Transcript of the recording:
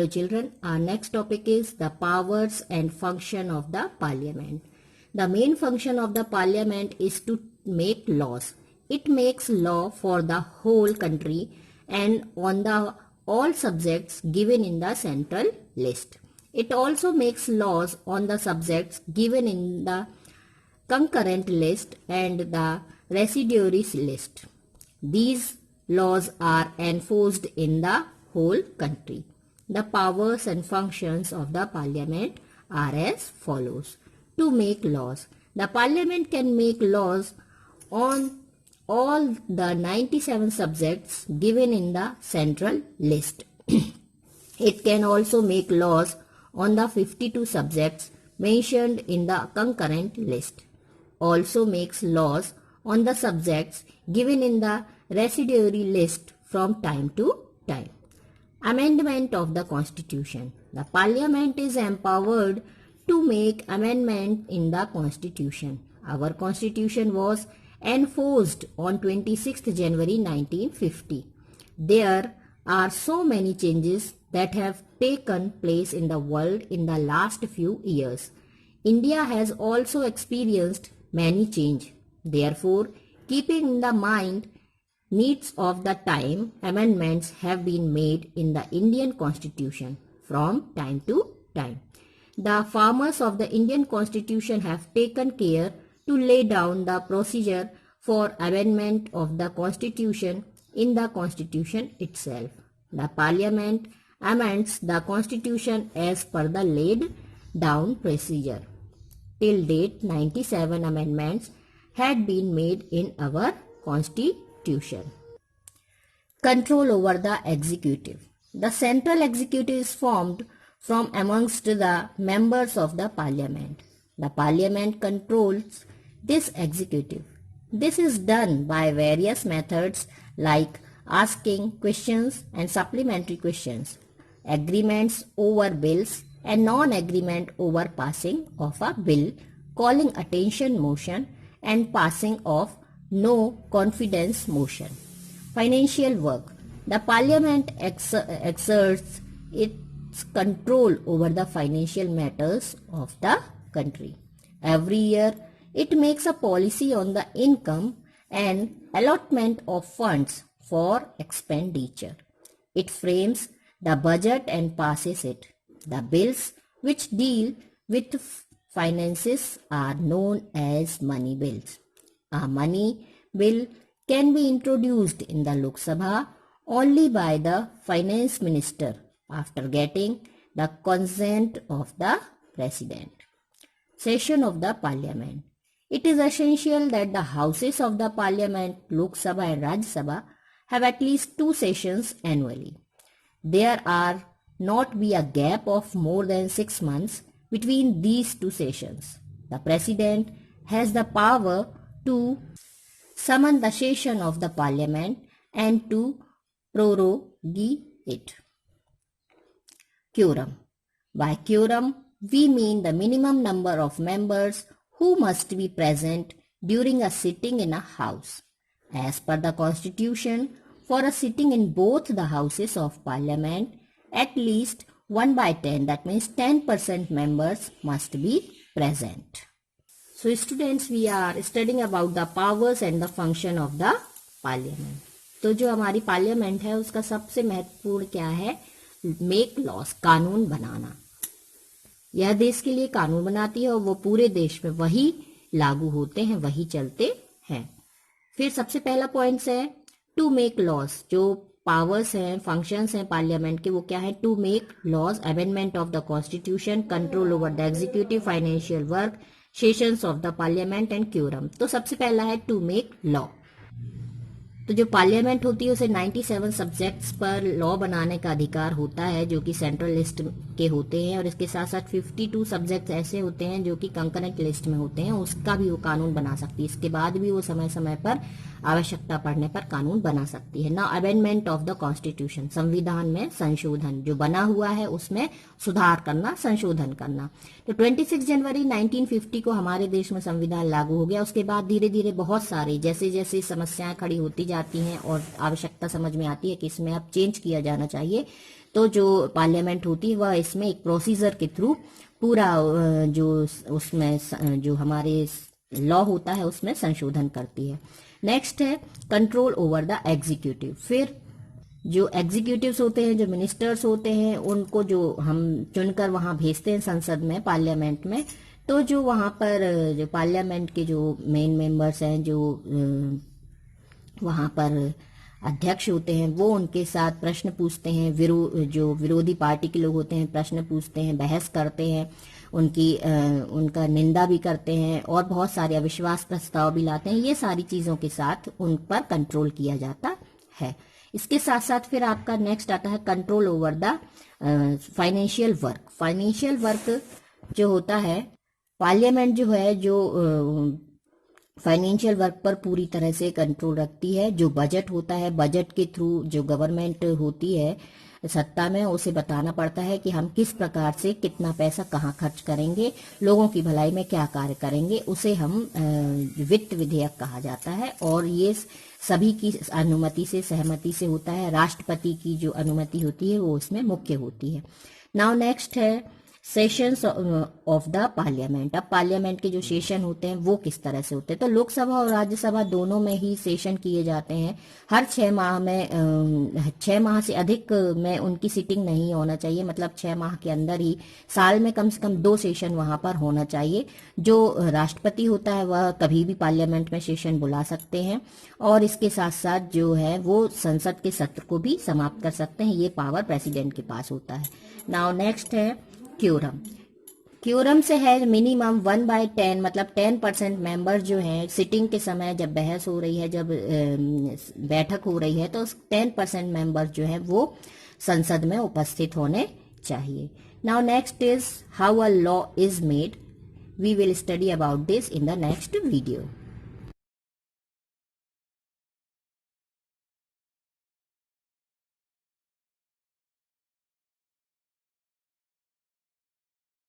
Hello children, our next topic is the powers and function of the parliament. The main function of the parliament is to make laws. It makes law for the whole country and on the all subjects given in the central list. It also makes laws on the subjects given in the concurrent list and the residuary list. These laws are enforced in the whole country. The powers and functions of the parliament are as follows. To make laws. The parliament can make laws on all the 97 subjects given in the central list. It can also make laws on the 52 subjects mentioned in the concurrent list. Also makes laws on the subjects given in the residuary list from time to time. Amendment of the Constitution. The Parliament is empowered to make amendment in the Constitution. Our Constitution was enforced on 26th January 1950. There are so many changes that have taken place in the world in the last few years. India has also experienced many change. Therefore, keeping in the mind needs of the time, amendments have been made in the Indian Constitution from time to time. The farmers of the Indian Constitution have taken care to lay down the procedure for amendment of the Constitution in the Constitution itself. The Parliament amends the Constitution as per the laid down procedure. Till date, 97 amendments had been made in our Constitution. Control over the executive. The central executive is formed from amongst the members of the parliament. The parliament controls this executive. This is done by various methods like asking questions and supplementary questions, agreements over bills and non-agreement over passing of a bill, calling attention motion and passing of no confidence motion. Financial work. The parliament exerts its control over the financial matters of the country. Every year, it makes a policy on the income and allotment of funds for expenditure. It frames the budget and passes it. The bills which deal with finances are known as money bills. A money bill can be introduced in the Lok Sabha only by the finance minister after getting the consent of the president. Session of the parliament. It is essential that the houses of the parliament, Lok Sabha and Rajya Sabha, have at least 2 sessions annually. There are not be a gap of more than 6 months between these 2 sessions. The president has the power to summon the session of the parliament and to prorogue it. Quorum. By quorum, we mean the minimum number of members who must be present during a sitting in a house. As per the Constitution, for a sitting in both the houses of parliament, at least 1/10, that means 10% members must be present. So students, we are studying about the powers and the function of the parliament. तो जो हमारी parliament है उसका सबसे महत्वपूर्ण क्या है? Make loss, कानून बनाना. यह देश के लिए कानून बनाती है और वो पूरे देश में वही लागू होते हैं, वही चलते हैं. फिर सबसे पहला पॉइंट है टू मेक लॉस. जो पावर्स हैं, फंक्शंस हैं पार्लियामेंट के, वो क्या है? To make laws, amendment of the constitution, control over the executive, financial work, sessions of the parliament and quorum. तो सबसे पहला है टू मेक लॉ. तो जो पार्लियामेंट होती है उसे 97 सब्जेक्ट्स पर लॉ बनाने का अधिकार होता है जो कि सेंट्रल लिस्ट के होते हैं, और इसके साथ साथ 52 सब्जेक्ट्स ऐसे होते हैं जो कि कंकरेंट लिस्ट में होते हैं, उसका भी वो कानून बना सकती है. इसके बाद भी वो समय समय पर आवश्यकता पड़ने पर कानून बना सकती है. ना अमेंडमेंट ऑफ द कॉन्स्टिट्यूशन, संविधान में संशोधन, जो बना हुआ है उसमें सुधार करना, संशोधन करना. तो 26 जनवरी 1950 को हमारे देश में संविधान लागू हो गया. उसके बाद धीरे धीरे बहुत सारे जैसे जैसे समस्याएं खड़ी होती जाती हैं और आवश्यकता समझ में आती है कि इसमें अब चेंज किया जाना चाहिए, तो जो पार्लियामेंट होती है वह इसमें एक प्रोसीजर के थ्रू पूरा जो उसमें जो हमारे लॉ होता है उसमें संशोधन करती है। नेक्स्ट है कंट्रोल ओवर द एग्जीक्यूटिव। फिर जो एग्जीक्यूटिव्स होते हैं, जो मिनिस्टर्स होते हैं, उनको जो हम चुनकर वहां भेजते हैं संसद में, पार्लियामेंट में, तो जो वहां पर जो पार्लियामेंट के जो मेन मेंबर्स हैं, जो वहां पर अध्यक्ष होते हैं, वो उनके साथ प्रश्न पूछते हैं। जो विरोधी पार्टी के लोग होते हैं प्रश्न पूछते हैं, बहस करते हैं, उनका निंदा भी करते हैं और बहुत सारे अविश्वास प्रस्ताव भी लाते हैं। ये सारी चीजों के साथ उन पर कंट्रोल किया जाता है। इसके साथ साथ फिर आपका नेक्स्ट आता है control over the financial work. Financial work जो होता है, पार्लियामेंट जो है जो फाइनेंशियल वर्क पर पूरी तरह से कंट्रोल रखती है। जो बजट होता है, बजट के थ्रू जो गवर्नमेंट होती है सत्ता में, उसे बताना पड़ता है कि हम किस प्रकार से कितना पैसा कहाँ खर्च करेंगे, लोगों की भलाई में क्या कार्य करेंगे, उसे हम वित्त विधेयक कहा जाता है। और ये सभी की अनुमति से, सहमति से होता है। राष्ट्रपति की जो अनुमति होती है वो इसमें मुख्य होती है। नाउ नेक्स्ट है सेशंस ऑफ द पार्लियामेंट। अब पार्लियामेंट के जो सेशन होते हैं वो किस तरह से होते हैं, तो लोकसभा और राज्यसभा दोनों में ही सेशन किए जाते हैं। हर 6 माह में 6 माह से अधिक में उनकी सिटिंग नहीं होना चाहिए, मतलब 6 माह के अंदर ही साल में कम से कम 2 सेशन वहां पर होना चाहिए। जो राष्ट्रपति होता है वह कभी भी पार्लियामेंट में सेशन बुला सकते हैं और इसके साथ साथ जो है वो संसद के सत्र को भी समाप्त कर सकते हैं। ये पावर प्रेसिडेंट के पास होता है। नाउ नेक्स्ट है क्योरम। क्योरम से है मिनिमम 1/10, मतलब 10% मेंबर जो हैं सिटिंग के समय, जब बहस हो रही है, जब बैठक हो रही है, तो 10% मेंबर जो है वो संसद में उपस्थित होने चाहिए। Now next is how a law is made. We will study about this in the next video.